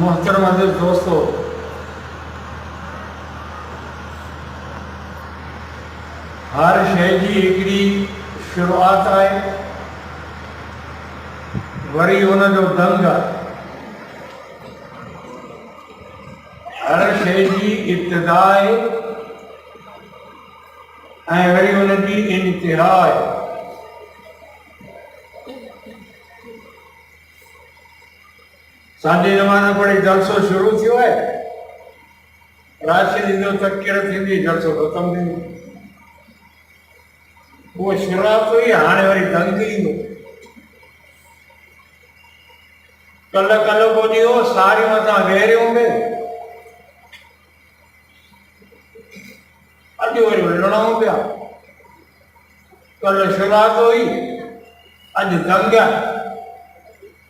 मोहतरम अज़ीज़ दोस्तों, हर शइ जी हिकिड़ी शुरूआत आहे, वरी हुनजो दंग आहे। हर शइ जी इब्तिदा आहे ऐं वरी हुनजी इंतिहा आहे। सांझे ज़माने पढ़ी जलसो शुरू थियो है, राशि जो तकड़ थी जलसो खत्म थी, वो शुरुआत हुई, हाँ वरी दंग ईंदो। कल कल को ॾियो सारियूं असां वेरियूं पे, अॼु वरी विढ़णूं पिया। कल शुरुआत हुई, अॼु दंग आहे,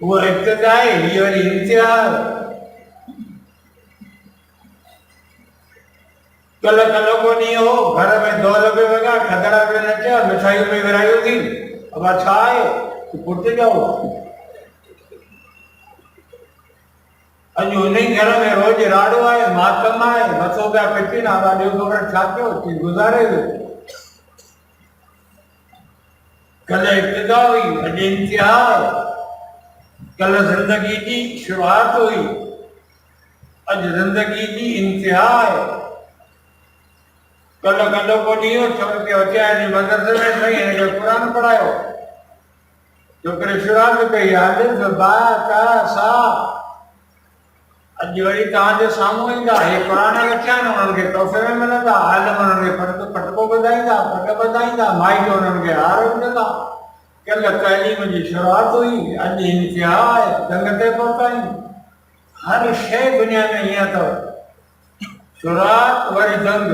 वो इब्तिदा है, ये वाली इंतिहा। कल कल को नहीं हो, घर में 2 रुपए वगा, खतरा पे नचा, मिठाई पे विराई थी, अब अच्छा है तो पुट जाओ। अॼु उन्हीं घर में रोज राड़ो आहे, मातम आहे, मथो पिया पिटी ना ॾियो ख़बर छा कयो कि गुज़ारे वियो। कल इब्तिदा हुई, अॼु इंतिहा आहे। कल जिंदगी की शुरुआत हुई, अज जिंदगी की इंतिहा है। कल कल को ॾींहुं छोकिरे अचे मदरसे में सही हिनखे क़ुरान पढ़ायो, छोकिरे शुरुआत कई अलिफ बा ता सा। अॼु वरी तव्हांजे साम्हूं ईंदा, हे क़ुरान रखिया आहिनि, उन्हनि खे तोहफ़े में मिलंदा, आलिम उन्हनि खे पटको ॿधाईंदा, पट ॿधाईंदा, माइट उन्हनि खे हार विझंदा। कल तालीम जी शुरुआत हुई, अॼु इंतिहा आहे, दंग ते पहुतायूं। हर शइ दुनिया में हीअं अथव, शुरुआत वरी दंग।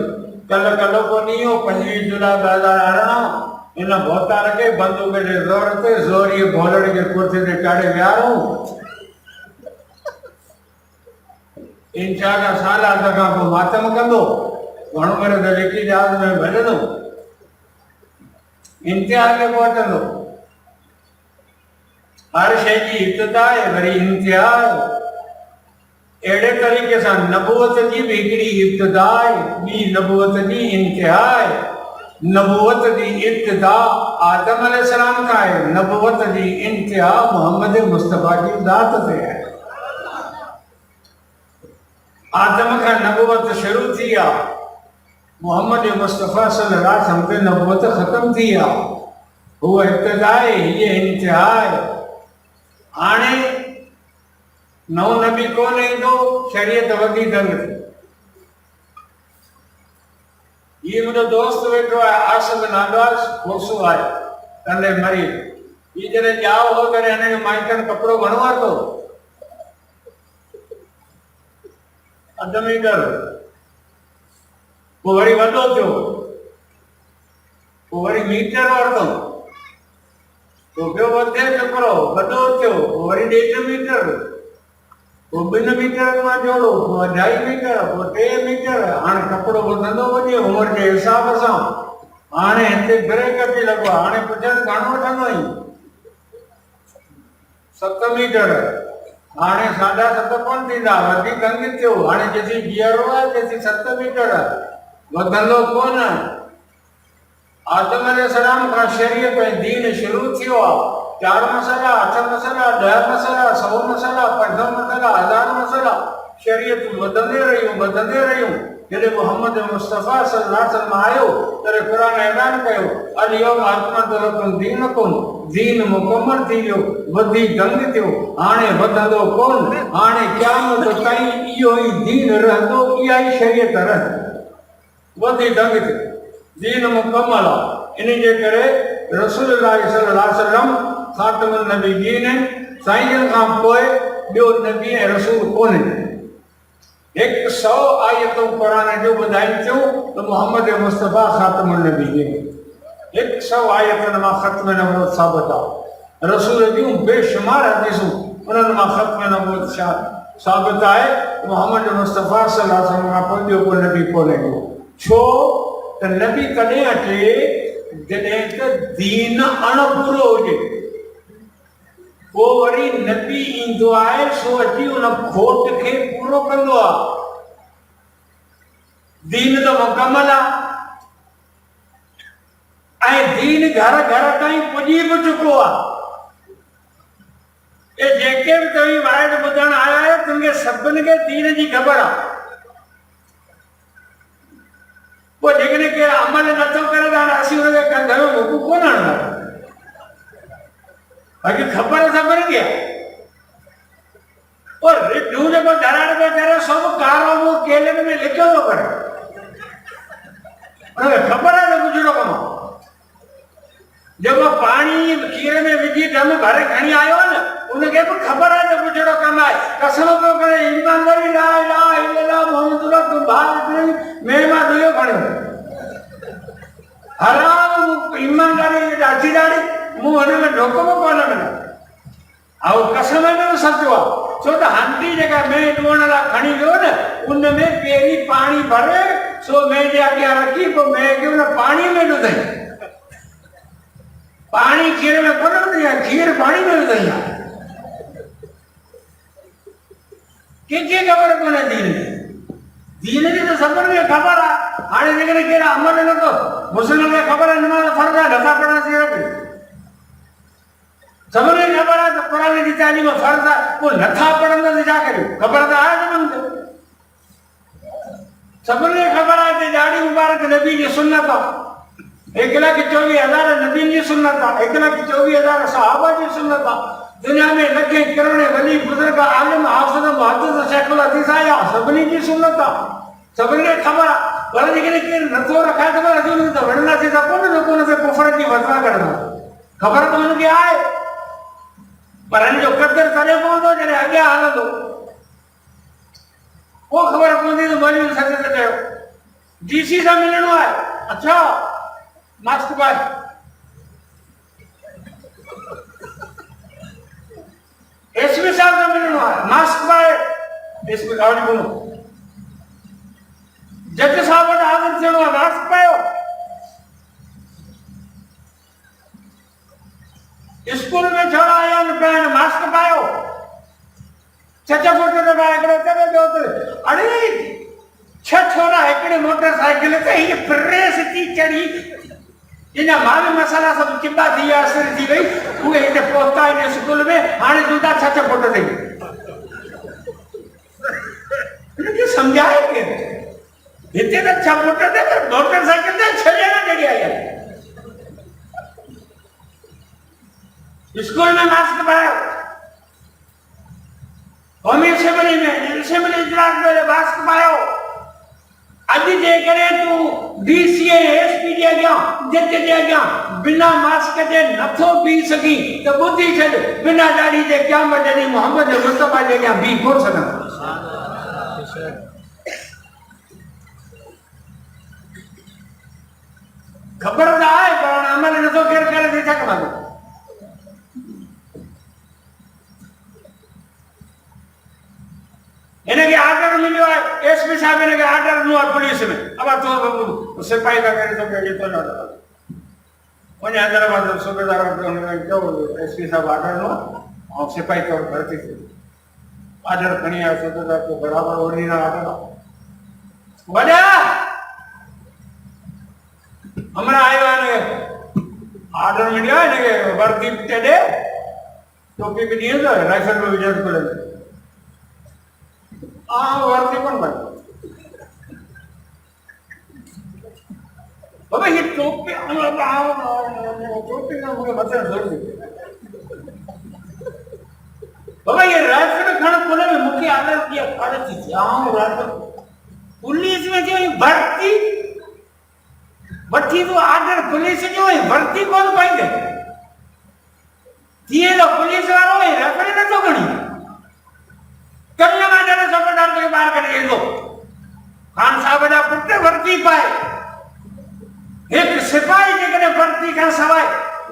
कल कल को ॾींहुं 25 जुलाई 2018 इन भोतार खे बंदूक जे ज़ोर ते ज़ोरी भोलड़ जे कुर्ते ते चाढ़े विहारूं। इंशाह साल अध खां पोइ मातम कंदो, घणो करे त लिखी जहाज़ में भॼंदो, इंतिहा खे पहुचंदो। हर शइ जी इब्तिदा है, वरी इंतिहा है। अहिड़े तरीक़े सां नबूवत जी भी हिकिड़ी इब्तिदा है, ॿी नबूवत जी इंतिहा है। नबूवत जी इब्तिदा आदम अलैहिस्सलाम का है, नबूवत जी इंतिहा मोहम्मद मुस्तफ़ा की ज़ात से है। आदम का नबूवत शुरू थी आहे, मोहम्मद मुस्तफ़ा सल्लल्लाहु अलैहि वसल्लम ते नबूवत ख़त्म थी आहे। हुआ इब्तिदा है, ये इंतिहा है। हाणे नओं नबी कोन ईंदो, शरीयत वधी दंग थी। ये मुंहिंजो दोस्त वेठो आहे, आसिफ नागवास, कोसो आहे, कंदे मरीज़। ये जॾहिं ॼाओ हो करे हिनखे माइटनि कपिड़ो घणो वरितो, 1/2 मीटर, पोइ वरी वॾो थियो, पोइ वरी मीटर वरितो, पोइ ॿियो वधे कपिड़ो, वॾो थियो, पोइ वरी 1.5 मीटर, पोइ 2 मीटर मां जोड़ो, पोइ 2.5 मीटर, पोइ 3 मीटर। हाणे कपिड़ो वधंदो वञे उमिरि जे हिसाब सां। हाणे हिते ब्रेक पई लॻो, हाणे पुछनि घणो वठंदो आहीं, 7 मीटर। हाणे 7.5 कोन थींदा, वधीक दंग थियो। हाणे जेसी बीहरो आहे तेसी 7 मीटर, वधंदो कोन। आदम अलैहिस्सलाम का शरीयत ऐं दीन शुरू थियो आहे। 4 मसला, 8 मसला, 10 मसला, 100 मसला, 50 मसला, 1000 मसला, शरीयत वधंदे रहियूं। जॾहिं मोहम्मद मुस्तफ़ा सल्लल्लाहु अलैहि वसल्लम आयो त क़ुरान ऐलान कयो अल यौम अकमलतु लकुम दीनकुम दीन मुकमल थी वियो वधी दंग थियो हाणे वधंदो कोन हाणे क़यामत ताईं इहो ई दीन रहंदो इहा ई शरीयत रहंदी वधी दंग थियो दीन मुकमल आहे इन जे करे रसूलुल्लाह सल्लल्लाहु अलैहि वसल्लम ख़ातमुन नबीयीन साईं जन खां पोइ ॿियो नबी ऐं रसूल कोन्हे 100 आयतूं क़ुरान जो ॿुधाइनि थियूं त मोहम्मद मुस्तफ़ा ख़ातमुन नबीयीन 100 आयतुनि मां ख़त्म नबूवत साबित आहे रसूल जूं बेशुमार हदीसूं उन्हनि मां ख़त्म नबूवत साबित आहे मोहम्मद मुस्तफ़ा सल्लल्लाहु अलैहि वसल्लम खां पोइ ॿियो को नबी कोन्हे छो त नबी कॾहिं अचे जॾहिं त दीन अणपूरो हुजे वो वरी नबी ईंदो आहे सो अची उन खोट खे पूरो कंदो आहे दीन त मुकमल आहे ऐं दीन घर घर ताईं पुॼी बि चुको आहे ए जेके बि तव्हीं वाइद ॿुधण आया आहियो तुंहिंजे सभिनि खे दीन जी ख़बर आहे पोइ जेकॾहिं केरु अमल नथो करे त असीं हुनखे कंधे में मुकूं कोन हणंदा बाक़ी खबर सभिनि खे और रिढूं जेको दराड़ पियो करे सभु कारो मुंहुं केलनि में लिखियो थो करे उनखे ख़बर आहे त गुज़रो कमु जेको पाणी खीर में विझी ढम भरे खणी आयो आहे न उनखे बि ख़बर आहे त गुज़रो कमु आहे कसम पियो करे ईमानदारी ला इलाहा इल्लल्लाह मुहम्मद रसूलुल्लाह में मां दुयो खणियो हराम ईमानदारी ॾाढी ॾाढी मूं हुन में ढोको कोन मिला ऐं कसम में बि सचो आहे छो त हंडी जेका में ॾुअण लाइ खणी वियो न उन में पहिरीं पाणी भरे सो में जे अॻियां रखी पोइ में खे उन पाणी में विधई पाणी खीर में कोन विधई आहे खीर पाणी में विधई आहे कंहिंखे ख़बर कोन्हे दीन जी त सभिनि खे ख़बर आहे हाणे जेकॾहिं केरु अमल नथो मुस्लिम खे ख़बर आहे नमाज़ फर्ज़ आहे नथा पढ़ण थी रखे सभिनि खे ख़बर आहे त क़ुरान जी तालीम फर्ज़ आहे पोइ नथा पढ़ंदा त छा करियो ख़बर त आहे न मूंखे सभिनि खे ख़बर आहे त ॾाढी मुबारक नबी जी सुन्नत आहे 1,24,000 नबियुनि जी सुन्नत आहे 1,24,000 सहाबा जी सुन्नत आहे दुनिया में लखे करोड़े वली बुज़ुर्ग आलिम हाफ़िज़ मुहद्दिस शेखुल हदीस आया सभिनी जी सुन्नत आहे सभिनी खे ख़बर आहे पर जेकॾहिं केरु नथो रखाए त अॼु हुनखे त वणंदासीं त कोन जेको हुनखे कुफर जी फतवा कढंदा ख़बर त हुनखे आहे पर हिन जो क़दुरु तॾहिं पवंदो जॾहिं अॻियां हलंदो पोइ ख़बर पवंदी त मौलवी सच त चयो डीसी सां मिलणो आहे अच्छा मास्क पाए एसपी साहब सां मिलणो आहे मास्क पाए एसपी आवाज़ बोलो जज साहब वटि हाज़िर थियणो आहे मास्क पायो स्कूल में छोरा आया आहिनि पाइण मास्क पायो चचा फोटो ते पाए हिकिड़ो चवे पियो त अड़े 6 छोरा हिकिड़े मोटरसाइकिल ते हीअ प्रेस थी चढ़ी इन माल मसाला सब चिंबा थी विया असर थी वई उहे हिते पहुता इन स्कूल में हाणे तूं था छा फोटो ते इनखे सम्झाए केरु हिते त छा फोटो ते मोटरसाइकिल ते 6 ॼणा चढ़ी आया स्कूल में मास्क पायो कौमी असेंबली में असेंबली इजलास में मास्क पायो अॼु जे करे तूं डीसीए एसपी जे अॻियां जज जे अॻियां बिना मास्क जे नथो बीह सघी त ॿुधी छॾ बिना दाढ़ी जे क़यामत ॾींहुं मोहम्मद मुस्तफ़ा जे अॻियां बीह कोन सघंदो ख़बर त आहे पर अमल नथो केरु करे त छा कंदो इनके आर्डर मिलियो आहे एसपी साहब इनके आर्डर ॾिनो आहे पुलिस में अब तो सिपाही का करे तो ये तो ना वने हैदराबाद सूबेदार जो एसपी साहब आर्डर ॾिनो और सिपाही तौर भर्ती थी आर्डर खणी आयो सूबेदार को बराबर ओड़ी ना आर्डर वॾा हमरा आयो आहे आर्डर मिलियो आहे इनके वर्दी ते ॾे टोपी बि ॾियो राइफल में विझण को वर्दी कोन भाई बाबा ये टोपी टोपी का मुझे मसला जरूर बाबा ये राइफल खाना खोले में मुख्य आदर किया फाड़े थी जाम राइफल पुलिस में जो भर्ती बच्ची तो आदर पुलिस जो है भर्ती कौन पाएंगे ये लोग पुलिस वालों है राइफल ना तो गणी करने में जाने सब डाल के बाहर कर ये लोग खान साहब ने पुट्टे भर्ती पाए एक सिपाही के कने भर्ती का सवाई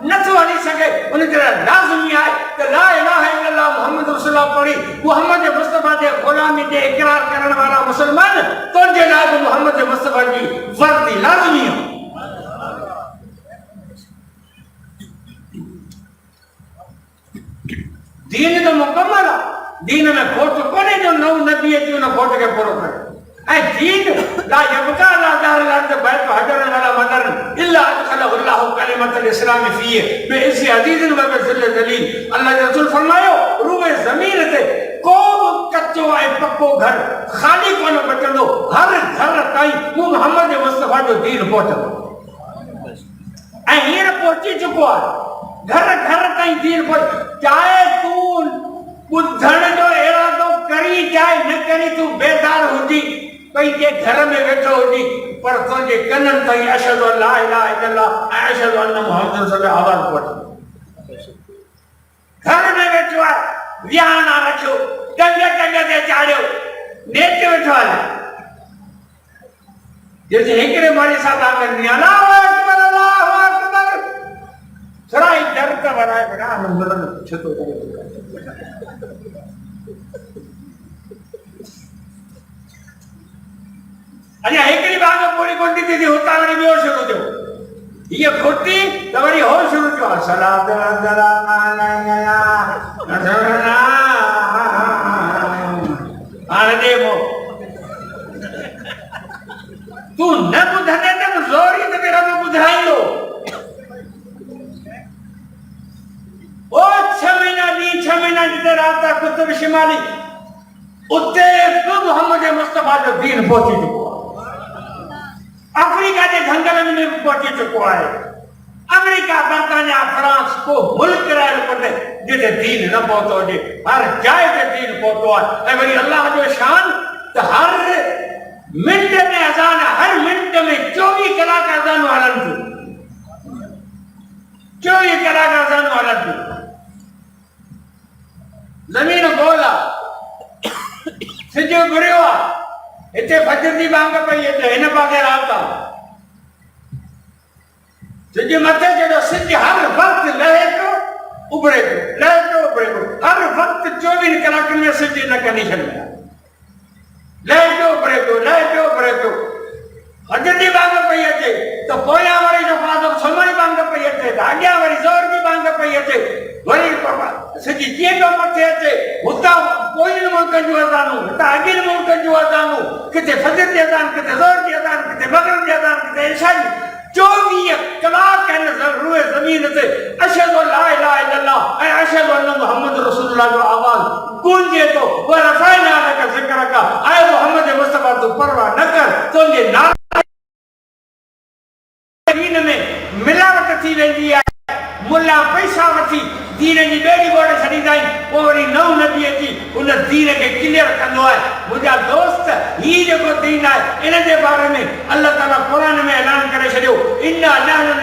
न तो हली सके उन्हें तेरा लाज़मी है कि ला इलाहा इल्लल्लाह मुहम्मद रसूलुल्लाह पढ़ी मुहम्मद मुस्तफा के गुलामी के इकरार करने वाला मुसलमान तो जे लाग मुहम्मद मुस्तफा की वर्दी लाज़मी है दीन तो मुकम्मल है दीन में खोट कोने जो नौ नबी है जो न खोट के पूरा करे ऐ दीन ला यबका ला दार लर्द बैत हजर वाला मदर इल्ला अदखलहु कलिमतुल इस्लाम फीह बेइसी अजीजन व बिज़िल जलील अल्लाह के रसूल फरमायो रूए जमीन ते को कच्चो है पक्को घर खाली कोन बचंदो हर घर ताई मोहम्मद मुस्तफा जो दीन पहुंचो ऐ हीर पहुंची चुको है घर घर ताई दीन पहुंच चाहे तू बुद्धण जो इरादो करी चाहे न करी तू बेदार हुजी कई के घर में बैठो हुजी पर तुझे कनन ताई अशहदु ला इलाहा इल्लल्लाह अशहदु अन्न मुहम्मद रसूलुल्लाह आवाज पहुंच घर में बैठो है व्याना रखो टंगे टंगे से चाड़ो नेट बैठो है जैसे एकरे मारी साथ आकर अल्लाहु अकबर सराय डर का बनाए बना नंबर छतो अरे एकरी बाग पूरी कोंटी थी होता वाली भी और शुरू दो ये खोटी तवरी हो शुरू जो सलात अलैया नजरना आने दे वो तू न बुझने ते जोर ही ते मेरा तो बुझाई लो ओ 6 महीना जिते रात कुतुब शिमाली उते मोहम्मद मुस्तफा जो दीन पहुंची चुको अफ्रीका के जंगल में पहुंची चुको है अमेरिका बरतानिया फ्रांस को मुल्क राय पड़े जिते दीन न पहुंचो जे हर जाए ते दीन पहुंचो है वरी अल्लाह जो शान तो हर मिनट में अजान हर मिनट में 24 कलाक अजान हलन थी 24 कलाक अजान हलन थी जमीन गोला सिजो गुरियो इते फजर दी बांग पई इते हिन पासे राता सिज मथे जडो सिज हर वक्त लहे तो उबरे तो हर वक्त 24 कलाक में सिज न कंडीशन में लहे तो उबरे तो फजर दी बांग पई अचे तो पोया वारी जो फादो समय बांग पई अचे आग्या वारी जोर दी बांग पई अचे वरी सिज जे तो मथे अचे हुता कोई मुल्क जो अजानो हुता अगिल मुल्क जो अजानो किते फजर दी अजान किते जोर दी अजान किते मगरिब दी अजान किते इशा 24 कलाक रूए जमीन से अशहदु ला इलाहा इल्लल्लाह अशहदु अन्न मुहम्मद रसूलुल्लाह जो आवाज गूंजे तो व रफाना लक ज़िक्रका आए मोहम्मद मुस्तफा तो परवाह न कर तो ये ना दीन में मिलावट थी वेंदी है मुल्ला पैसा वठी दीन जी बेड़ी बोड़ छड़ी दाई ओ वरी नौ नबी अची उन दीन के क्लियर कंदो है मुजा दोस्त ही जो दीन है इन जे बारे में अल्लाह ताला कुरान में ऐलान करे छडियो इन्ना नहनु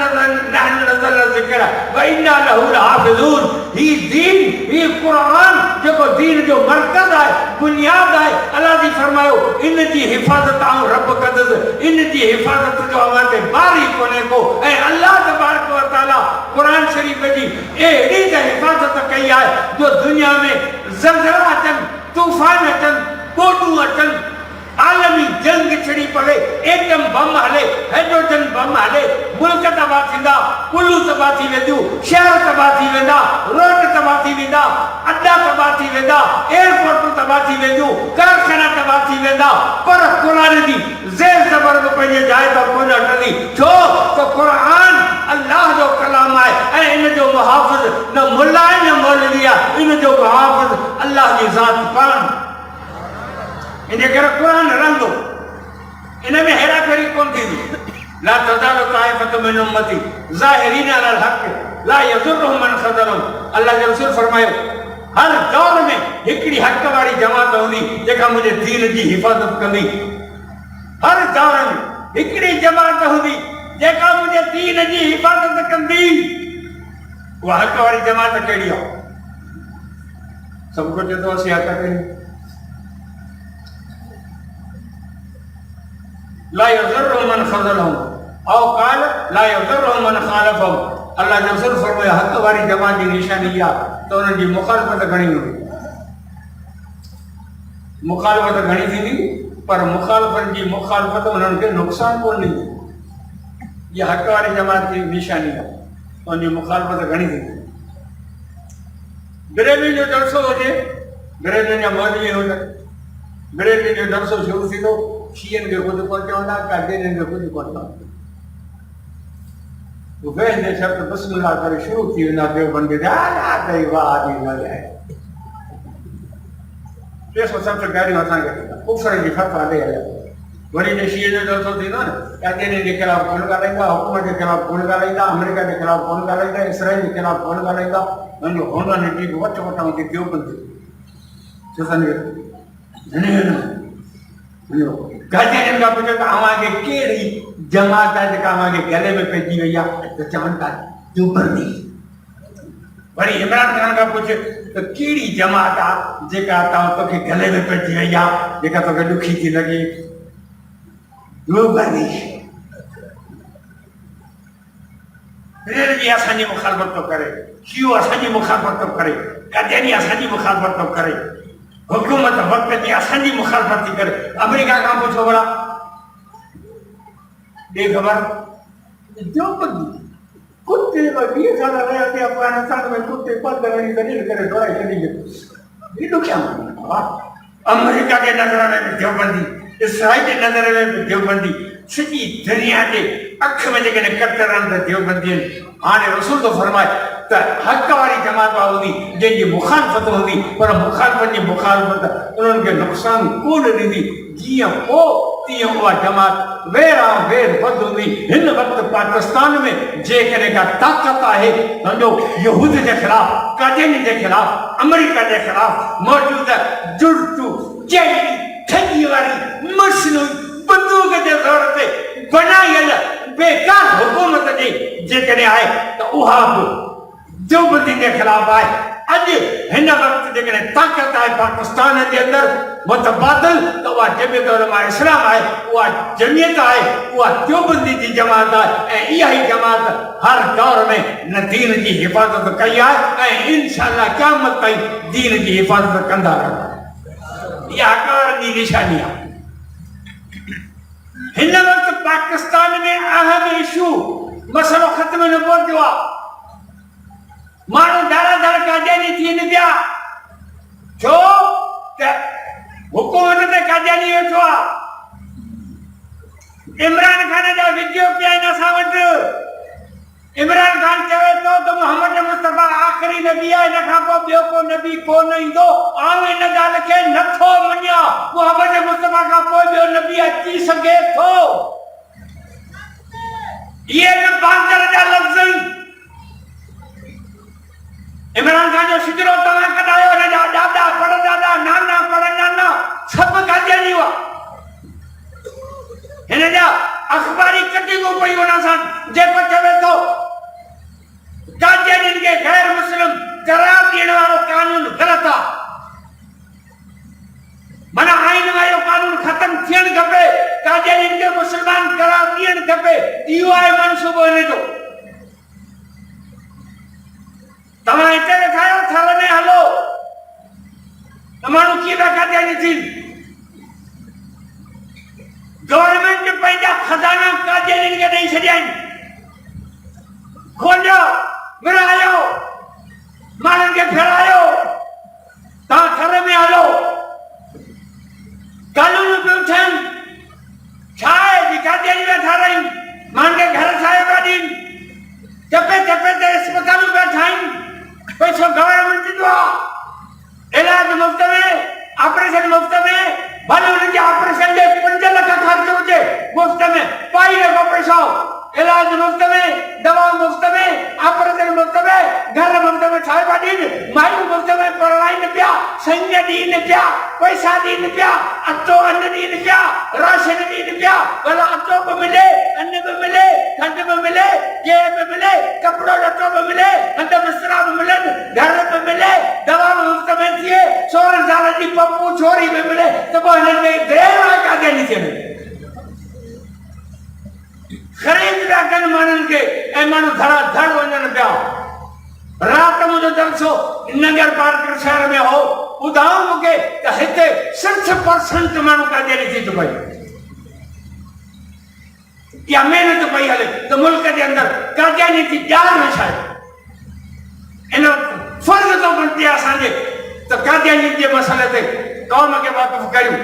नज़लना ज़िक्र व इन्ना लहु लहाफ़िज़ून ही दीन ही कुरान जो दीन जो मरकज है बुनियाद है अल्लाह जी फरमायो इन जी हिफाजत आऊं रब कदस इन जी हिफाजत जो हमारे बारी कोने को ए अल्लाह तबारक व तआला कुरान शरीफ जी एड़ी हिफाजत कई है जो दुनिया में ज़लज़ला अचन तूफान अचन कोडू अचन आलमी जंग छिड़ी पड़े एटम बम हले हाइड्रोजन बम हले मुल्क तबाह थींदा कुल्लू तबाह थी वेंदियूं शहर तबाह थी वेंदा रोड तबाह थी वेंदा अड्डा तबाह थी वेंदा एयरपोर्ट तबाह थी वेंदियूं कारखाना तबाह थी वेंदा पर कुरान जी ज़ेर ज़बर पंहिंजे जाइ ते कोन हटंदी छो तो कुरान अल्लाह जो कलाम है इन जो मुहाफ़िज़ न मुल्ला न मौलवी आहे इन जो मुहाफ़िज़ अल्लाह जी ज़ात पाण इन करे कुरान रंदो इन में हेरा फेरी कोन थींदी ला तज़ालु ताइफ़तु मिन उम्मती ज़ाहिरीन अलल हक़ ला यज़ुर्रुहुम मन ख़ज़लहुम। अल्लाह जो रसूल फरमायो हर दौर में हिकिड़ी हक़ वारी जमात हूंदी जेका मुंहिंजे दीन जी हिफ़ाज़त कंदी। हर दौर में हिकिड़ी जमात हूंदी जेका मुंहिंजे दीन जी हिफ़ाज़त कंदी। उहा हक़ वारी जमात कहिड़ी आहे? सब कुछ तो असीं हक़ कयूं। ला यज़ुर्रुहुम मन ख़ज़लहुम औ क़ाल ला यज़ुर्रुहुम मन ख़ालफ़हुम। अल्लाह जो रसूल फरमाया हक़ वारी जमात जी निशानी इहा त उन्हनि जी मुखालफ़त घणी हूंदी। मुखालफ़त घणी थींदी पर मुखालफ़त जी मुखालफ़त उन्हनि खे नुक़सान कोन ॾींदी। इहा हक़ वारी जमात जी निशानी आहे, उनजी मुखालफ़त घणी थींदी। बरेलवी जो दरसो हुजे, बरेलवी जा मौलवी हुजनि, बरेलवी जो दरसो शुरू थींदो शीयनि खे ख़ुदि कोन चवंदा, कादियानियुनि खे ख़ुदि कोन चवंदा। वेंदे शब्द बिस्मिल्लाह करे शुरू थी वेंदा देवबंदी कई वाह जी ॻाल्हाए 370 गाड़ियूं असांखे कुफर जी फतवा ॾेई हलिया। वरी जे शीअ जो दरसो थींदो न कादियानी जे ख़िलाफ़ कोन ॻाल्हाईंदा, हुकूमत जे ख़िलाफ़ कोन ॻाल्हाईंदा, अमेरिका जे ख़िलाफ़ कोन ॻाल्हाईंदा, इसराइल जे ख़िलाफ़ कोन ॻाल्हाईंदा। हुनजो हुननि जी वठ वठां थी देवबंदी कादियानियुनि खां पुछो त अव्हांखे कहिड़ी जमात आहे जेका अव्हांखे गले में पइजी वई आहे त चवनि था देवबंदी। वरी इमरान ख़ान खां पुछ त कहिड़ी जमात आहे जेका तोखे गले में पइजी वई आहे, जेका तोखे ॾुखी थी लॻे, देवबंदी। बरेलवी असांजी मुखालफ़त थो करे, शियो असांजी मुखालफ़त थो करे, कादियानी असांजी मुखालफ़त थो करे, हुकूमत वक़्त जी असांजी मुखालफ़त थी करे। अमेरिका खां पुछो भला ॾे ख़बर देवबंदी कुत्ते 20 साल रहिया थी अफगानिस्तान में, कुत्ते पंध वञी दलील करे दौड़ाए छॾी एॾो ॾुखिया माण्हू। अमेरिका जे नज़र में बि देवबंदी, इसराइल जे नज़र में बि देवबंदी, सॼी दुनिया जे अख में जेकॾहिं कतर आहिनि त देवबंदी आहिनि। हाणे रसूल थो फरमाए त हक़ वारी जमात हूंदी जंहिंजी मुखालफ़त हूंदी पर मुखालफ़त जी मुखालफ़त उन्हनि खे नुक़सान कोन ॾींदी। जीअं पोइ तीअं उहा जमात वेर वध हूंदी। हिन वक़्तु पाकिस्तान में जेकॾहिं का ताक़त आहे सम्झो यहूद जे ख़िलाफ़, कादियानी जे ख़िलाफ़, अमेरिका जे ख़िलाफ़ मौजूद जुड़तू जहिड़ी ठगी वारी मशीनूं बंदूक जे तौर ते बनायल बेकार हुकूमत जी जेकॾहिं आहे त उहा बि देवबंदी जे ख़िलाफ़ आहे। अॼु हिन वक़्तु जेकॾहिं ताक़त आहे पाकिस्तान जे अंदरि मुतबादिल त उहा जमियत उलमा इस्लाम आहे, उहा जमियत आहे, उहा देवबंदी जी जमात आहे। ऐं इहा ई जमात हर दौर में न दीन जी हिफ़ाज़त कई आहे ऐं इंशाअल्लाह क़यामत ताईं दीन जी हिफ़ाज़त कंदा रहंदा। इहा हक़ जी निशानी आहे। हिन वक़्तु पाकिस्तान में अहम इशू मसलो ख़त्म न पहुतो आहे। माण्हू धाराधार कादियानी थियनि पिया छो त हुकूमत ते कादियानी वेठो आहे। इमरान खान जा वीडियो पिया आहिनि असां वटि। इमरान खान चवे थो त मोहम्मद मुस्तफ़ा आख़िरी नबी आहे, हिन खां पोइ ॿियो को नबी कोन ईंदो। आऊं हिन ॻाल्हि खे नथो मञियां, मोहम्मद मुस्तफ़ा खां पोइ ॿियो नबी अची सघे थो। इहे न बांदर जा लफ़्ज़ आहिनि। इमरान खान जो सिजरो तव्हां कढायो, हिन जा ॾाॾा परॾाॾा नाना परनाना सभु कादियानी हुआ। हिन जा अख़बारी कटिंगूं पयूं हुन सां जेको चवे थो कादियानियुनि खे गैर मुस्लिम करार ॾियण वारो कानून ग़लति आहे। माना आइन वारो कानून ख़तम थियणु खपे, कादियानियुनि खे मुस्लमान करार ॾियणु खपे। इहो आहे मनसूबो हिन जो। तव्हां हिते वेठा आहियो, थल में हलो त माण्हू कीअं था कादियानी थियनि। गवर्नमेंट पंहिंजा खज़ाना कादियानियुनि खे ॾेई छॾिया आहिनि। खोलियो, विरायो, माण्हुनि खे फिरायो, तव्हां थल में हलो। कानून पियूं थियनि, छा आहे जी कादियानी वेठा रहियूं, माण्हुनि खे घर ठाहे पिया ॾियनि, चपे चपे ते अस्पतालूं पिया ठाहिनि, पैसो गवर्नमेंट ॾींदो आहे, इलाज मुफ़्त में, ऑपरेशन मुफ़्त में, भले हुननि जे ऑपरेशन जे 5 लख ख़र्च हुजे मुफ़्त में, 2 लख पैसो साहिबा ॾीन मायूं मुफ़्त में पढ़ाइनि पिया, संग ॾीन पिया, पैसा ॾीन पिया, अटो अन्न ॾीन पिया, राशन ॾीन पिया। भला अटो बि मिले, अन्न बि मिले, खंड बि मिले, गेह बि मिले, कपिड़ो लटो बि मिले, हंध बिस्तरा बि मिलनि, घर बि मिले, दवा बि मुफ़्त में थिए, 16 साल जी पप्पू छोरी बि मिले, त पोइ हिननि में देर आहे काथे थी थियनि। ख़रीद पिया कनि माण्हुनि खे ऐं माण्हू धड़ाधड़ वञनि पिया। राति मुंहिंजो जलसो नगर पार्क शहर में हो, ॿुधायो मूंखे त हिते 60% माण्हू काॾे थी थो पई, इहा महिनत पई हले त मुल्क जे अंदरि काॾे थी ॼाण विछाए। इन फर्ज़ थो बणिजे असांजे त कादियानी जे मसइले ते क़ौम खे वाक़िफ़ करियूं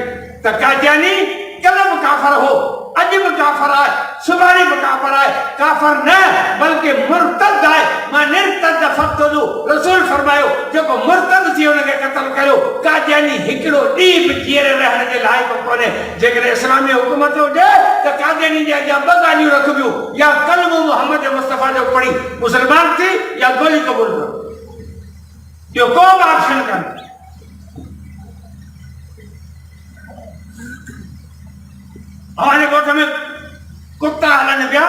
त कादियानी कल्ह बि काफ़र हो, अॼु बि काफ़र आहे, सुभाणे बि काफ़र आहे। काफ़र न बल्कि मुर्तद आहे। मां निर्तद फ़क़्तुलू, रसूल फरमायो जेको मुर्तद थी हुनखे क़त्ल कयो। कादियानी हिकिड़ो ॾींहुं बि जीअरे रहण जे लाइक़ु कोन्हे। जेकॾहिं इस्लामी हुकूमत हुजे त कादियानी जे अॻियां ॿ ॻाल्हियूं रखबियूं, या कलमो मुहम्मद मुस्तफ़ा जो पढ़ी मुस्लमान थी या गोली क़बूल करो, ॿियो को बि ऑप्शन कान्हे। हमारे ॻोठ में कुत्ता हलनि पिया,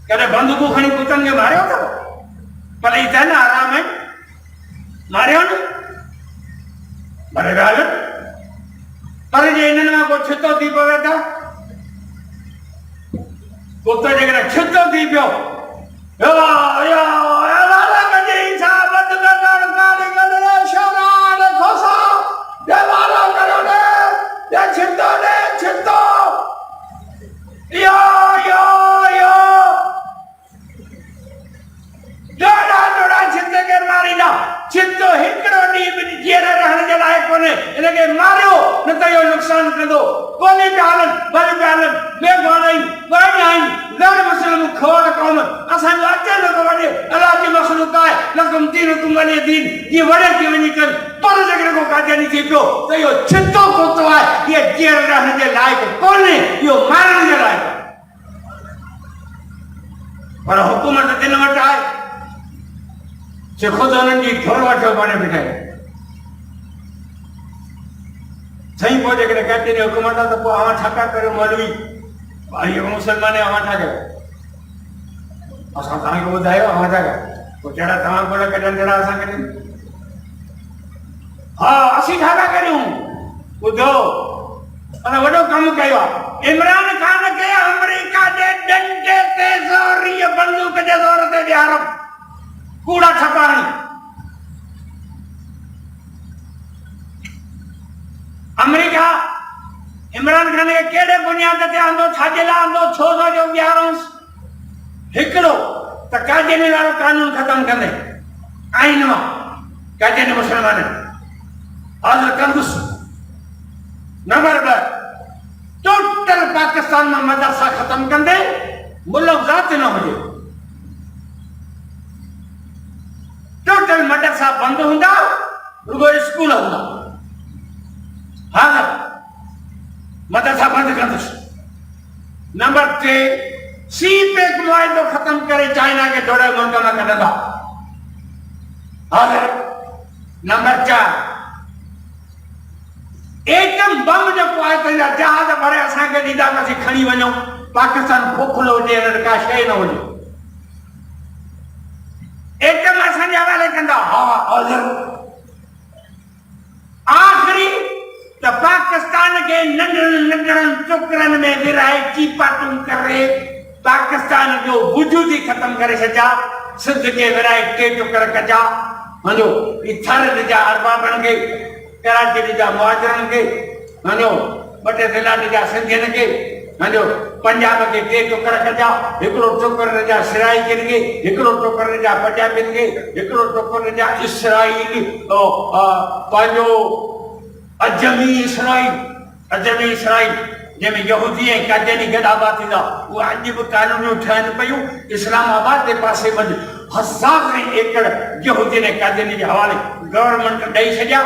कॾहिं बंदूकूं खणी कुतनि खे मारियो अथव? भले ही त न आराम आहिनि, मारियो न, भले ॻाल्हि। पर जे हिननि मां को छितो थी पवे त कुतो जेकॾहिं छितो थी पियो, छितो हिकिड़ो ॾींहुं बि जीअरे रहण जे लाइ कोन्हे। हिनखे मारियो न त इहो नुक़सानु कंदो। गोली पिया हलनि, बल पिया हलनि, बेगवान आहिनि, वाइड़ा आहिनि, गैर मुस्लिम खोड़ क़ौम। असांजो अचे नथो वञे, अलाह जी मख़लूक़ आहे, लकुम दीनुकुम वलिय दीन, इहे वॾे थी वञी कनि। पर जेकॾहिं को कादियानी थी पियो त इहो छितो कुतो आहे, इहो जीअरे रहण जे लाइक़ु कोन्हे, इहो मारण जे लाइक़ु आहे। पर हुकूमत दिन वटि आहे, से खुद उन्हनि जी थोरो वठो बणे बीठा सही। पोइ जेकॾहिं कहते ने हुकूमत आहे त पोइ अवां छा करियो मौलवी, इहो मुस्लमान अवां छा कयो? असां तव्हांखे ॿुधायो अवां छा कयो? पोइ जहिड़ा तव्हां कोन कढनि जहिड़ा असां कढूं। हा असीं छा था करियूं? ॿुधो, असां वॾो कमु कयो आहे। इमरान खान खे अमेरिका जे डंडे ते ज़ोरीअ बंदूक जे ज़ोर ते ॾियारो, कूड़ा छपाणी। अमेरिका इमरान खान खे कहिड़े बुनियाद ते आंदो, छाजे लाइ आंदो, छो था जो ॾियारोसि? हिकिड़ो त कादियानी वारो कानून ख़तमु कंदे आइन मां कादियानी मुस्लमान हाज़िर कंदुसि। नंबर 2, टोटल पाकिस्तान में मदरसा ख़तमु कंदे, मुल्क ज़ात न हुजे। टोटल मदरसा बंद हूंदा, रुगो स्कूल हूंदा। हाँ मदरसा बंद कंदुसि। नंबर 3, सीपेक मुआहिदो खत्म करे चाइना के डोड़े मुल्क में कढंदा। हाँ नंबर 4, एटम बम जेको आहे पंहिंजा जहाज भरे असांखे ॾींदा त असीं खणी वञूं, पाकिस्तान खोखलो हुजे, हिन का शइ न हुजे, एटम असांजे हवाले कंदा। हा हाज़िर। आख़िरी त पाकिस्तान के नंढड़नि नंढड़नि टुकड़नि में विराए चीपाटूं करे पाकिस्तान जो वजूद ही खत्म करे छॾिया। सिंध के विराए 2 टुकड़ कजा, वञो थर ॾिजा अरबाबनि खे, कराची ॾिजा मुहाजिरनि खे, वञो 2 ज़िला ॾिजा सिंधियुनि खे, वञो पंजाब के 2 टुकड़ कजा, हिकिड़ो टुकड़ ॾिजा सिराइकिन खे, हिकिड़ो टुकड़ ॾिजा पंजाबियुनि खे, हिकिड़ो टुकड़ ॾिजा इसराइल पंहिंजो अजमी इसराइल जंहिंमें यहूदी ऐं कादियानी गॾाबा थींदा। उहे अॼु बि कानूनियूं ठहनि पियूं। इस्लामाबाद जे पासे वञ, 1000 एकड़ यहूदी ने कादियानी के हवाले गवर्नमेंट ॾेई छॾिया।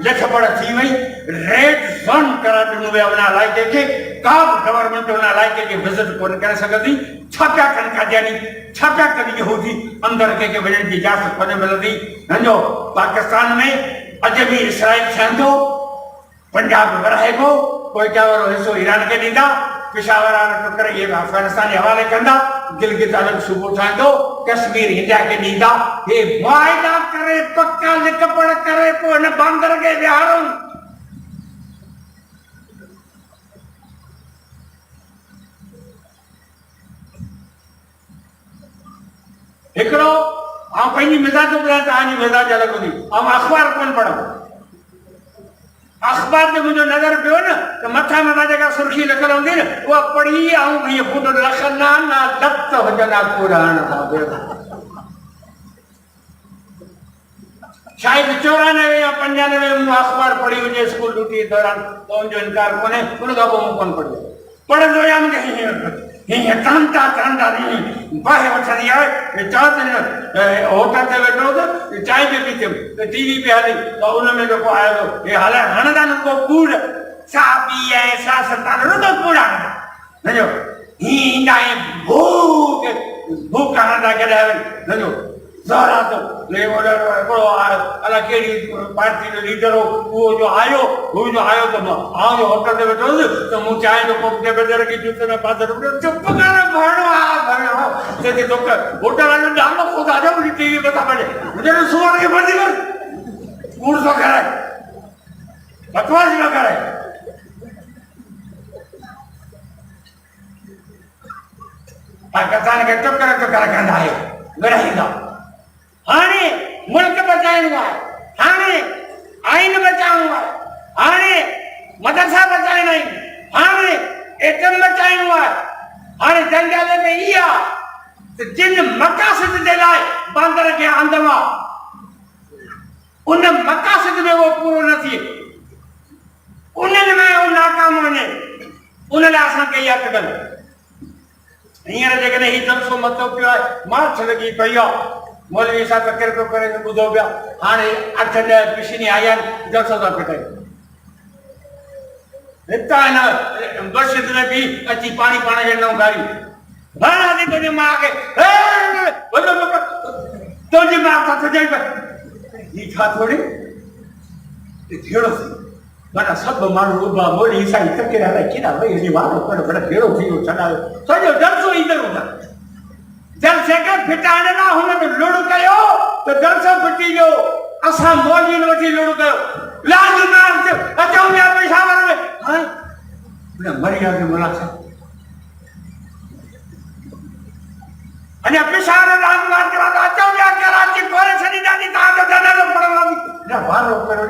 लख पड़ थी वई। रेड ज़ोन करार ॾिनो वियो उन इलाइक़े खे। का बि गवर्नमेंट उन इलाइक़े खे विज़िट कोन करे सघंदी। छा पिया कनि कादियानी, छा पिया कनि यहूदी, अंदरि कंहिंखे वञण जी इजाज़त कोन मिलंदी। सम्झो पाकिस्तान में अॼु बि इसराइल ठहंदो, पंजाब रहेगो, कोयटा वारो हिसो ईरान खे ॾींदा, पेशावर वारा टुकर ये अफगानिस्तान के हवाले कंदा, गिलगित अलग सूबो ठाहींदो, कश्मीर इंडिया के ॾींदा। हे वाइदा करे पक्का लिख पढ़ करे पोइ हिन बांदर खे विहारूं। हिकिड़ो आउं पंहिंजी मिज़ाज ॿुधायां, तव्हांजी मिज़ाज अलॻि हूंदी। आउं अख़बार कोन पढ़ंदो। अखबार में मुझे नजर पियो न तो मथा मथा जगह सुर्खी लिखल होंदी न वो पढ़ी आऊं ये फोटो लखना ना दत्त वजना पुराण था शायद 94 या 95 में अखबार पढ़ी हुई स्कूल ड्यूटी दौरान तो उनजो इनकार कोने उनका को कोन पढ़ो पढ़ंदो या मुझे ये टांटा टांटा नहीं बाहे वठनी है चाहते न होटल ते बैठो तो चाय पे पीते तो टीवी पे हली तो उनमें जो को आयो ये हाल हणदान को कूड़ सापी है सासतान रो कूड़ा न जो ही नाए भूख भूख हणदा के ले जो ज़रा तो ले वो अला केड़ी पार्टी जो लीडर हो वो जो आयो तो आओ जो होटल में बैठो तो मु चाय जो कप के बेदर की जूते में पादर चुप कर भणो आ से तो होटल वाले डालो खुद आ जाओ टीवी बता बजे मुझे सुवर के बंदी कर कूड़ सो करे बकवास न करे पाकिस्तान के टक्कर कंदा है गराईंदा हाने मुल्क बचाएगा हाने आइन बचाऊंगा हाने मदरसा बचाएगा हाने एटम बचाएगा हाने जंगल में इया तो जिन मकासद दे लाए बंदर के अंदमा उन मकासद में वो पूरो न थी उन्हें में वो नाकाम होने उन्हें आसा के याद कर हियर जेकने ही जलसो मतो पियो मार्च लगी पयो मौलवी साहब कर को करे बुधो पिया हाने 8-10 पिछनी आया जलसो दा पिटाई इतना न बस में भी अच्छी पानी पाने के नौ गाड़ी भाना दी तुझे मां के बोलो तुझे मां का तुझे ये था थोड़ी घेड़ो थी माना सब मानू उबा मोली ईसाई तके रहा किना भाई ये वारो पर बड़ा घेड़ो थी वो चला सजो जलसो इधर होता जल से के फिटाने ना हुन तो लुड़ कयो तो जलसो फिटी गयो असा मौलवी ने वठी लुड़ कयो लाज नाम से अचो या पेशावर में हां ना मरिया के मुलाकात अने पेशावर राजवार के बाद अचो या कराची कोरे छनी दादी ता तो जाना तो पड़वा ना बारो करो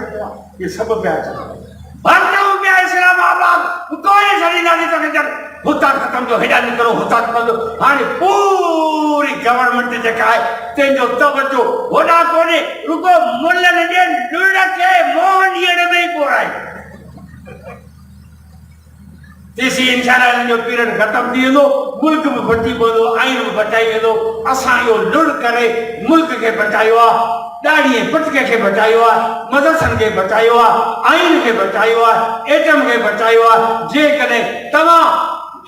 ये सब पे आ भारत में इस्लामाबाद कोई छनी दादी तो जन हुता खत्म जो हिदायत करो हुता खत्म हाने पूरी गवर्नमेंट जे का ते जो तवज्जो होना कोने रुको मुल्लन जे लुड़ के मोहन ये में कोराई तेसी इंशाल्लाह जो पीरियड खत्म थी वेंदो मुल्क में बची पवंदो आइन में बचाई वेंदो असां यो लुड़ करे मुल्क के बचायो आ दाढ़ी पुटके के बचायो आ मदरसन के बचायो आ आइन के बचायो आ एटम के बचायो आ जे कने तमा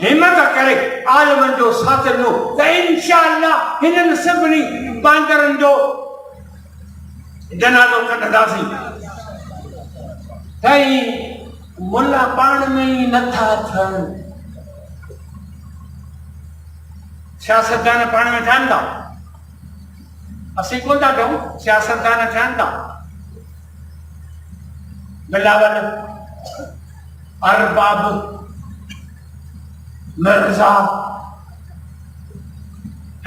हिम्मत करे आलमन जो साथ नो तो इंशाल्लाह हिनन सभनी बांदरन जो जनाजो कढंदासी तई मुल्ला पाण में ही नथा थन सियासतदान पाण में ठहन था असी कोन था कहूं सियासतदान ठहन था बिलावल अरबाब मिर्जा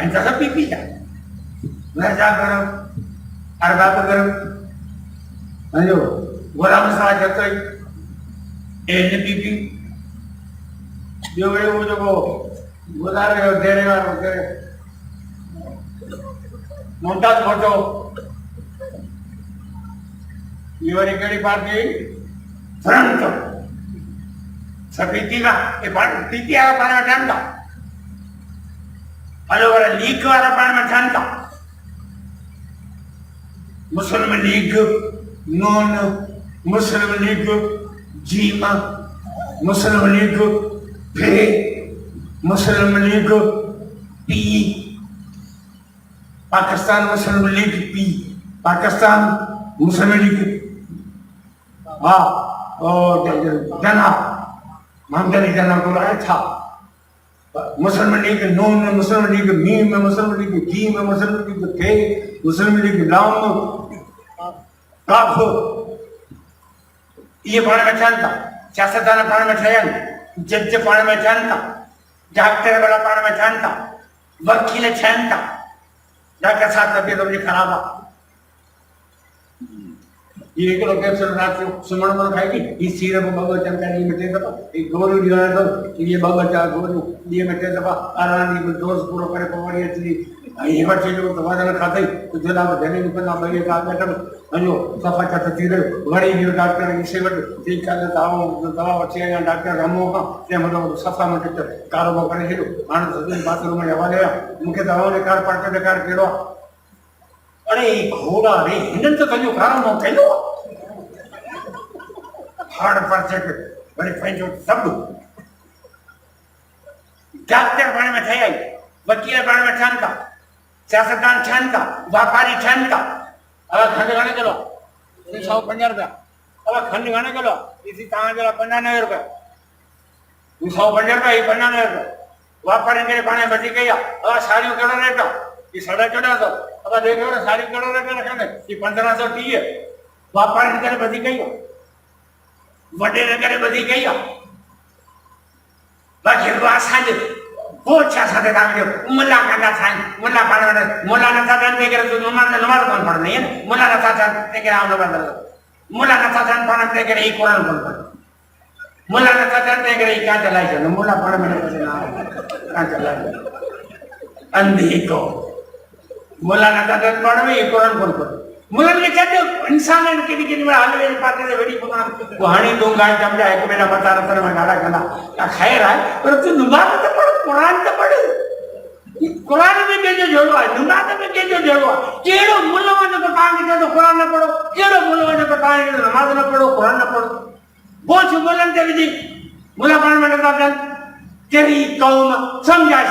ऐसा सब पी जा मिर्जा करो अरबाब करो अयो गुलाम साहब जतई एनपीपी जो वो जो गुजारे हो देरे वाला करे मुमताज भट्टो ये वाली केड़ी पार्टी फ्रंट सपीती का ये पार्टी पीती आ पाना ठंडा हेलो वाला लीक वाला पाना ठंडा मुस्लिम लीग नून, मुस्लिम लीग जीम, मुस्लिम लीग फे, मुस्लिम लीग पी, पाकिस्तान मुस्लिम लीग पी, पाकिस्तान मुस्लिम लीग जना मोहम्मद जना को था मुस्लिम लीग नून, मुस्लिम लीग मीम, मुस्लिम लीग जीम, मुस्लिम लीग फे, मुस्लिम लीग लाम काफ, ये पाण में थियनि था। सियासतदान पाण में ठहियनि, जज पाण में थियनि था, डॉक्टर वाला पाण में थियनि था, वकील थियनि था। डॉक्टर साहब तबियत मुंहिंजी ख़राबु आहे, ये हिकिड़ो कैप्सूल राति जो सुम्हण महिल खाइबी, हीअ सीरप ॿ चमचा ॾींहं में 3 दफ़ा, हीअ गोरियूं ॾियण अथव, इहे 2-4 गोरियूं ॾींहं में 3 दफ़ा, अरिड़हं ॾींहं डोज़ पूरो करे पोइ वरी अची ऐं वठी ॾियो त वज़न खाधई त जनाब जॾहिं कंदा भई का ॿेटनि वञो सफ़ा छत थी रहियो, वरी वियो डॉक्टर ॾिसे वटि, ठीकु आहे दवा वठी आया डॉक्टर रमो खां, चई मतिलबु सफ़ा में कारोबार करे छॾियो, हाणे सभिनी बाथरूम में हवाले आहे, मूंखे दवाऊं ॾेखार, पर्चो ॾेखार कहिड़ो आहे। अड़े घोड़ा रे, हिननि त पंहिंजो कारोबार कयो आहे, हाड़ पर्चे खे वरी पंहिंजो सभु डॉक्टर पाण में ठही आई, वकील पाण में थियनि था, सियासतदान थियनि था, वापारी थियनि था। अब खंड घणे किलो 150 रुपया, अब खंड घणे किलो इसी तव्हांजे लाइ 95 रुपया, 150 रुपया ही 95 रुपया, वापारी करे पाण में वधीक ई आहे। अब साड़ियूं कहिड़ो रेट आहे, ये 1450, अब देखो साड़ी कहिड़ो रेट रखंदे, ये 1530, वापारी करे वधीक ई आहे, वॾे करे वधीक ई आहे। बाक़ी असांजे पोइ छा साथे तव्हांजो मुला कंदा साईं, मुला पाण में मुला नथा थियनि तंहिं करे नमाज़ कोन पढ़ंदा आहिनि, मुला नथा थियनि तंहिं करे आउं नमाज़, मुला नथा थियनि पाण तंहिं करे ही क़ुरान कोन पढ़ंदा, मुला नथा थियनि तंहिं करे ही कांच लाइ छॾंदो, मुला पाण में कांच लाइ अंधी को मुला नथा थियनि पाण में ही क़ुरान कोन पढ़ंदा। मुल्हनि खे छॾियो, इंसान आहिनि, केॾी केॾी महिल हल वेही पासे ते वेठी पवंदा, पोइ हाणे डोंगा चमचा हिक ॿिए जा मथां रसण में ॻाल्हा कंदा, ख़ैरु आहे, पर तूं नमाज़ त पढ़, क़ुरान त पढ़, क़ुरान में कंहिंजो जहिड़ो आहे, नमाज़ में कंहिंजो जहिड़ो आहे। कहिड़ो मुल्ह वञो जेको तव्हांखे चए थो क़ुरान न पढ़ो, कहिड़ो मुल्ह वञो जेको तव्हांखे नमाज़ न पढ़ो, क़ुरान न पढ़ो, बोझ मुल्हनि ते विझी मुल्ह पाण में नथा थियनि। कहिड़ी क़ौम सम्झाए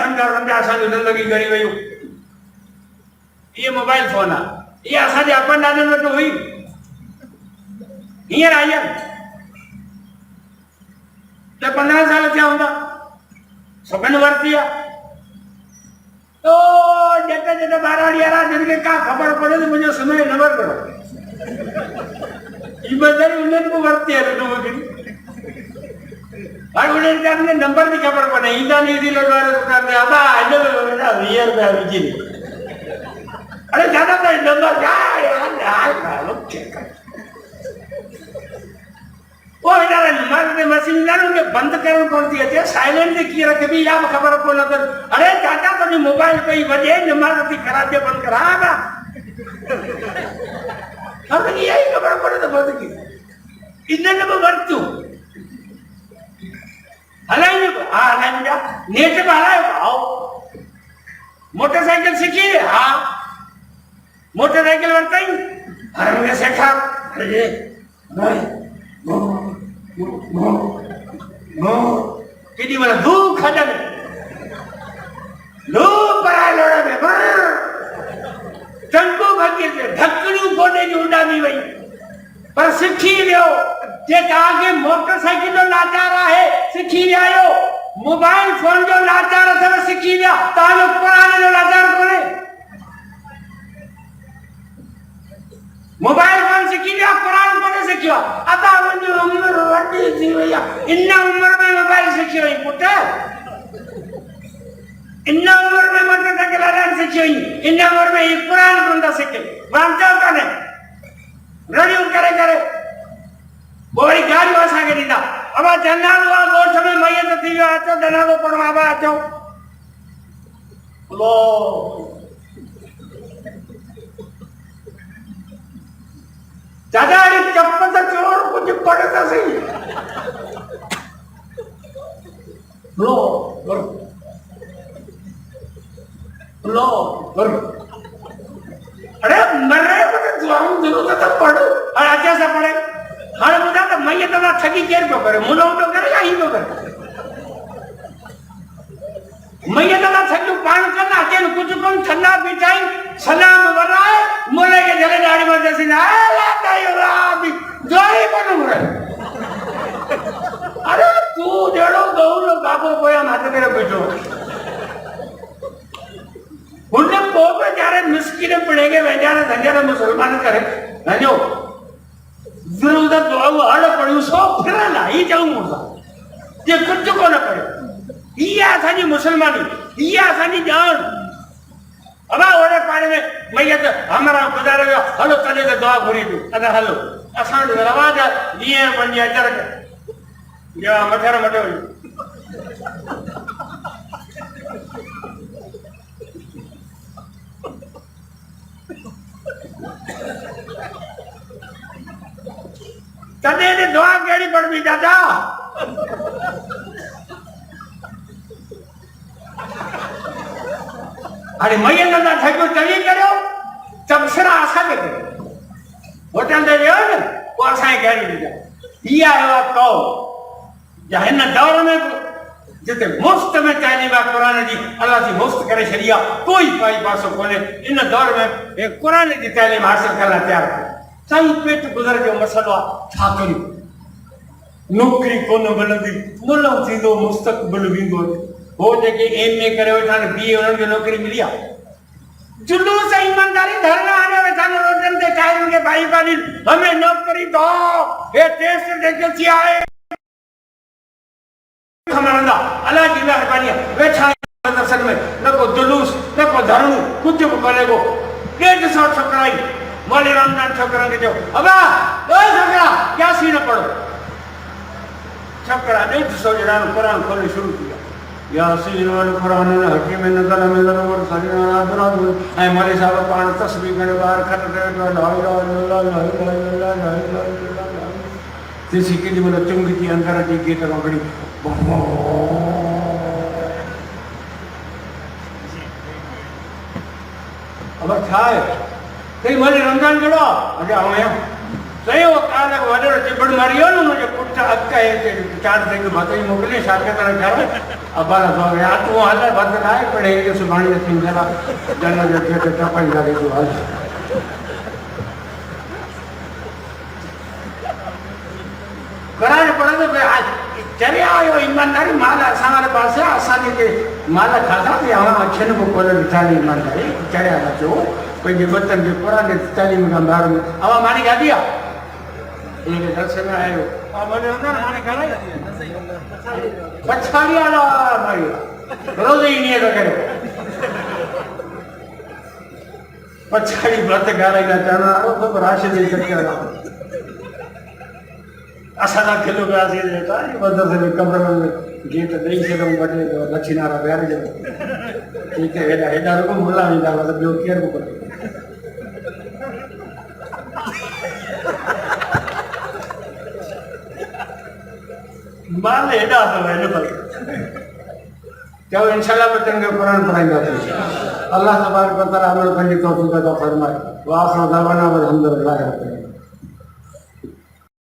असांजी ज़िंदगी घड़ी वयूं। इहे मोबाइल फोन आहे, ये असांजे अपन ॾाॾनि वटि हुई, हींअर आई आहे त 15 साल थिया हूंदा, सभिनि वरिती आहे। तो जेके 12 यारहं जिनखे का ख़बर पड़े त मुंहिंजो समय न वरितो, ई बदल उन्हनि बि वरिती आहे ॾिठो हिकिड़ी, हाणे उन्हनि खे मूंखे नंबर बि ख़बर पए, ईंदा नी ईंदी वारे दुकान ते अबा हिन में 20 रुपया विझी ॾे। अरे दादा तो नंबर क्या यार वो इधर नंबर में मशीन ना उनके बंद करन पड़ती है, साइलेंट से किए रखे भी या खबर को न कर। अरे दादा तो मोबाइल पे ही बजे नंबर थी खराब दे बंद करागा, अब यही खबर पड़े तो बंद की इधर न वर्तू हलाई ने हलाई मुझा नेट पे हलाई आओ, मोटरसाइकिल सीखी रे, हाँ मोटरसाइकिल वरता ही अरे मुझे सीखा, अरे कितनी वाला धूप खा जाने लोग पराए लोड़ा में टंको भाग्य से ढक्कनू कोने की उड़ा भी वही पर सीखी लियो जे आगे मोटरसाइकिल जो लाचारा है सीखी लियो, मोबाइल फोन जो लाचार है सीखी लिया, तालो पुराने जो लाचार कोने मोबाइल फोन सीखी लिया, कुरान कोने सीखियो। अब मुझे उम्र वड्डी थी वई आहे, इन उम्र में मोबाइल सीखियो ही पुट, इन उम्र में मोटरसाइकिल हलाइण सीखियो ही, इन उम्र में ही कुरान कोन था सीखे, वांचो काने रड़ियूं करे करे बोरी गाड़ियूं असांखे ॾींदा। अब जनाज़ो आहे ॻोठ में मैयत थी वियो, अचो जनाज़ो पढ़ो, अब अचो लो दादा चप्पल तो चोर कुछ पड़ता सही लो लो अरे मर रहे दुआऊं दुरूद त पढ़ो और अच्छा सा पढ़े हाणे ॿुधा त मैयत सां ठगी केरु पियो करे मुलो पियो करे या ही पियो करे मैयत सां ठगियूं पाण कंदा केरु कुझु कोन ठंडा बीठाई सलाम वराए मुले खे जले ॾाड़ी में दसी ना ला तायो राबी जोई कोन मुरे अरे तू जड़ो गौरो बाबो पोया माथे करे बैठो हुन पोइ बि જ્યારે મિસ્કીને પડેગે વેચારે ધંજારે મુસલમાન કરે હજો જરૂર દુઆ હાલ પડ્યું સો ફિરલા ઈ જાઉં મોસા જે કુછ કો ન પડે ઈ આસાની મુસલમાની ઈ આસાની જાન अब ओरे पानी में मैयत हमारा गुजारे हलो चले तो दुआ घुरी तू अदा हलो असां रवाज लिए बनिया चरक या मथर मटो तदे ने दुआ केड़ी पड़वी दादा अरे मैयत ना ठगो चली करो तबसरा आशा के होटल दे जो ने को असाई गाड़ी दे दिया है बात कहो या इन दौर में जिते मुफ्त में तालीम कुरान जी अल्लाह जी मुफ्त करे शरिया कोई पाई पासो कोने इन दौर में एक कुरान जी तालीम हासिल करना तैयार सही पेट गुजर जो मसलो छा करी नौकरी कोन मिलंदी मुल्लो थींदो मुस्तकबिल विंदो वो जेके एमए करे वेठा ने बीए उन्हनि खे नौकरी मिली आहे जुलूस ईमानदारी धरना आने वेठा ने रोडन ते टाइम के भाई बानी हमें नौकरी दो ये टेस्ट देके किया है हमारा अल्लाह की मेहरबानी वेठा दर्शन में न को जुलूस न को धरणो कुछ को करे को 150 छोकराई मौली रामदान छोकरा के जो अबा ओ छोकरा क्या सी न पढ़ो छोकरा 150 जणा कुरान खोले शुरू किया यासीन वल कुरान हकीम नज़र में ज़रूर सजना अदराद ऐ मरे साहब पाण तस्बीह करे बार खट ला इलाहा इल्लल्लाह ला इलाहा इल्लल्लाह ला इलाहा इल्लल्लाह तेसी के जी मतलब चुंगी थी अंदर की गेट रोकड़ी अब छाए ते मरे रमजान गड़ो अजा आया सही वो काले वडो चिबड़ मारियो न मुझे पुट्ठा अक्का है चार दिन भाई मोकले शाके तरह घर अबारा तो गया तू हाल बंद लाए पड़े के सुभाणी सिंह जला जन्म जो के टपई लगे तो हाल कराने पड़े तो आज चले आयो ईमानदारी माल हमारे पास है आसानी के माल खाता थे हम अच्छे को कोले बिठाने ईमानदारी चले आना जो कोई निबंधन के पुराने तालीम का बारे में अब हमारी गा दिया ये दर्शन में आयो मैंने अंदर आने का नहीं पछाड़ी आला भाई रोज ही नहीं है तो करे पछाड़ी बात गा रही ना जाना तो राशि दे सकते हो असाना किलो का आसी देता ये बंदर से कमरे में गेट नहीं से लोग बैठे तो दक्षिणारा बैठ जाओ ठीक है हेडा हेडा को मुल्ला नहीं डाला तो जो केयर को करे माल हेडा तो है ना भाई क्या इंशाल्लाह बच्चों के कुरान पढ़ाएंगे अल्लाह तबारक व तआला अमल करने की तौफीक अता फरमाए वाह सदावाना व अल्हम्दुलिल्लाह।